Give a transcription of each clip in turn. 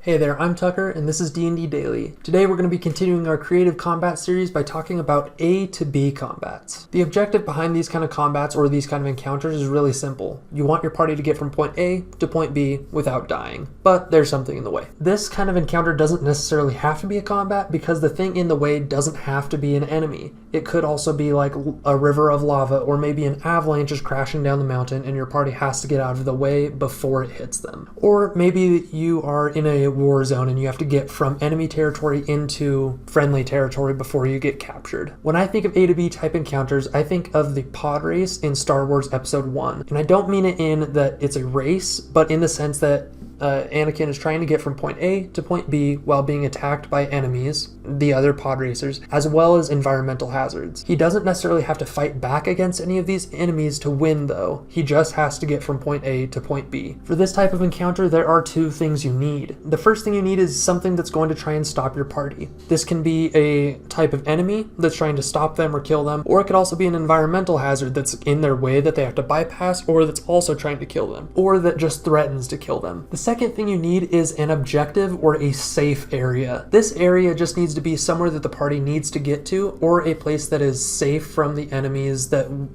Hey there, I'm Tucker, and this is D&D Daily. Today we're going to be continuing our creative combat series by talking about A to B combats. The objective behind these kind of combats or these kind of encounters is really simple. You want your party to get from point A to point B without dying, but there's something in the way. This kind of encounter doesn't necessarily have to be a combat because the thing in the way doesn't have to be an enemy. It could also be like a river of lava, or maybe an avalanche is crashing down the mountain and your party has to get out of the way before it hits them. Or maybe you are in a war zone and you have to get from enemy territory into friendly territory before you get captured. When I think of A to B type encounters, I think of the pod race in Star Wars Episode 1. And I don't mean it in that it's a race, but in the sense that Anakin is trying to get from point A to point B while being attacked by enemies, the other pod racers, as well as environmental hazards. He doesn't necessarily have to fight back against any of these enemies to win though. He just has to get from point A to point B. For this type of encounter, there are two things you need. The first thing you need is something that's going to try and stop your party. This can be a type of enemy that's trying to stop them or kill them, or it could also be an environmental hazard that's in their way that they have to bypass, or that's also trying to kill them, or that just threatens to kill them. The second thing you need is an objective or a safe area. This area just needs to be somewhere that the party needs to get to, or a place that is safe from the enemies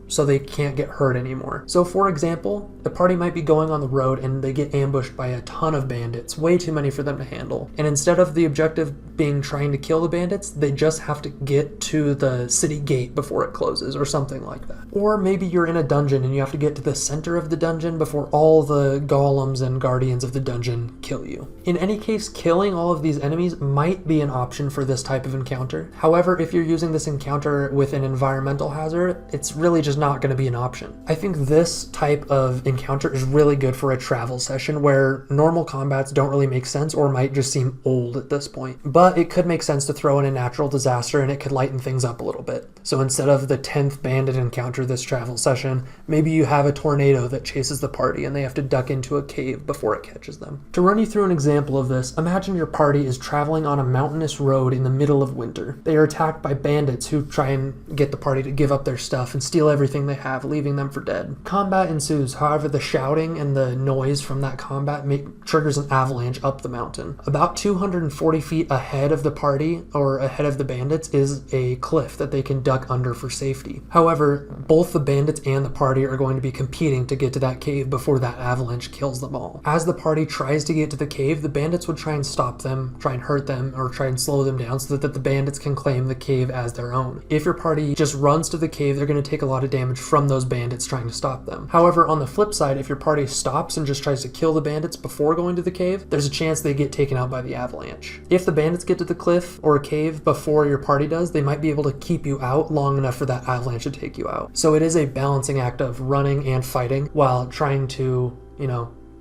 so they can't get hurt anymore. So for example, the party might be going on the road and they get ambushed by a ton of bandits, way too many for them to handle. And instead of the objective being trying to kill the bandits, they just have to get to the city gate before it closes or something like that. Or maybe you're in a dungeon and you have to get to the center of the dungeon before all the golems and guardians of the dungeon kill you. In any case, killing all of these enemies might be an option for this type of encounter. However, if you're using this encounter with an environmental hazard, it's really just not going to be an option. I think this type of encounter is really good for a travel session where normal combats don't really make sense or might just seem old at this point. But it could make sense to throw in a natural disaster and it could lighten things up a little bit. So instead of the 10th bandit encounter this travel session, maybe you have a tornado that chases the party and they have to duck into a cave before it catches them. To run you through an example of this, imagine your party is traveling on a mountainous road in the middle of winter. They are attacked by bandits who try and get the party to give up their stuff and steal everything they have, leaving them for dead. Combat ensues, however the shouting and the noise from that combat triggers an avalanche up the mountain. About 240 feet ahead of the party, or ahead of the bandits, is a cliff that they can duck under for safety. However, both the bandits and the party are going to be competing to get to that cave before that avalanche kills them all. As the party tries to get to the cave, the bandits would try and stop them, try and hurt them, or try and slow them down so that the bandits can claim the cave as their own. If your party just runs to the cave, they're going to take a lot of damage from those bandits trying to stop them. However, on the flip side, if your party stops and just tries to kill the bandits before going to the cave, there's a chance they get taken out by the avalanche. If the bandits get to the cliff or a cave before your party does, they might be able to keep you out long enough for that avalanche to take you out. So it is a balancing act of running and fighting while trying to,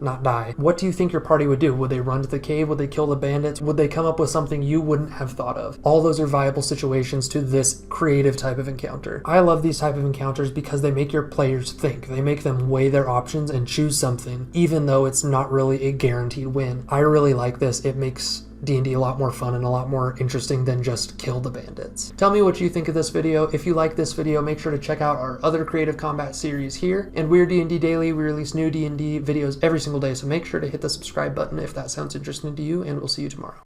not die. What do you think your party would do? Would they run to the cave? Would they kill the bandits? Would they come up with something you wouldn't have thought of? All those are viable situations to this creative type of encounter. I love these type of encounters because they make your players think. They make them weigh their options and choose something, even though it's not really a guaranteed win. I really like this. It makes D&D a lot more fun and a lot more interesting than just kill the bandits. Tell me what you think of this video. If you like this video, make sure to check out our other creative combat series here. And we're D&D Daily. We release new D&D videos every single day, so make sure to hit the subscribe button if that sounds interesting to you, and we'll see you tomorrow.